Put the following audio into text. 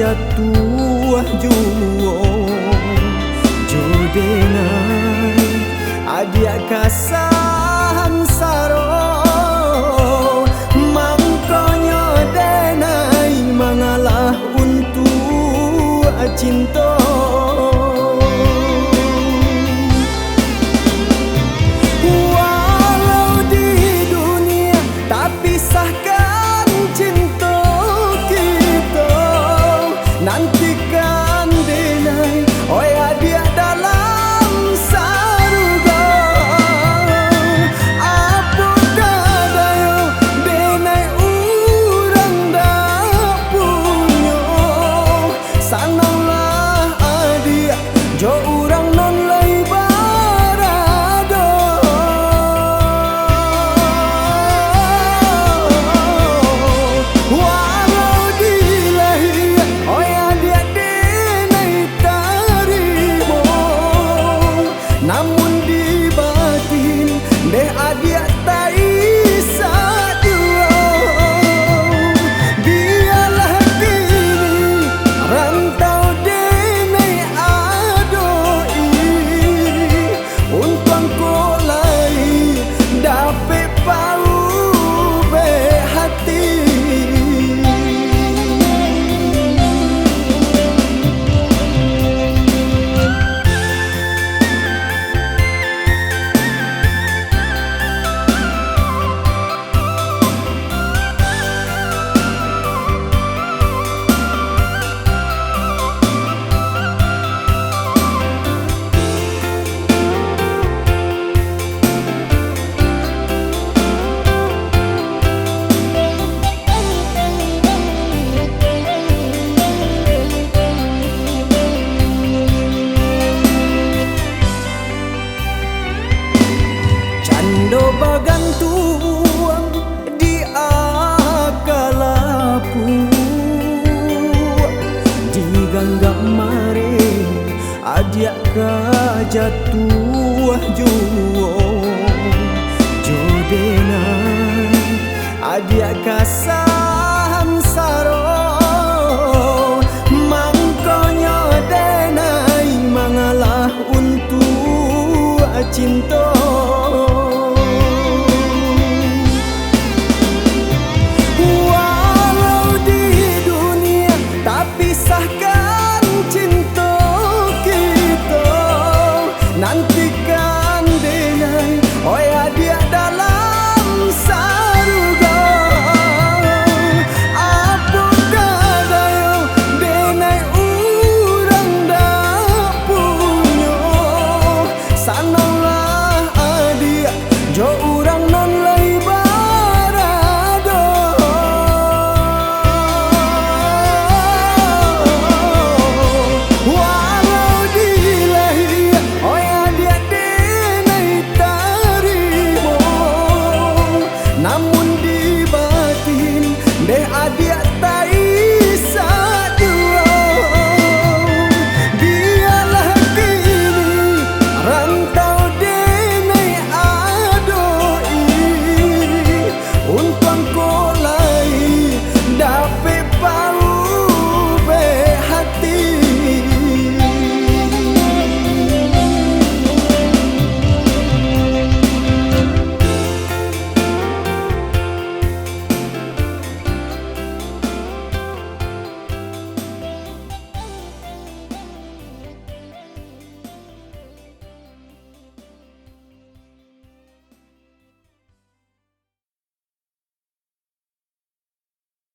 jatuh juo jodenai adia kasan saro mangkonyo denai mangalah untuk cinta. Walau di dunia tak pisahkan cinta kita, nantikan denai oi adia dalam saruga. Apa dadayo denai urang dak punyo, sananglah adia jo urang non lai barado. Walau di lahir oi adia denai tarimo, namun di batin deh adia tak isa dua. Biarlah kini rantau denai adoi, untung kau lai dapat pau be hati. Cando bagantuang di akalapu, diganggap mare adia ka jatuh juo jodenai adia kasan saro mangkonyo denai mangalah untuk cinta.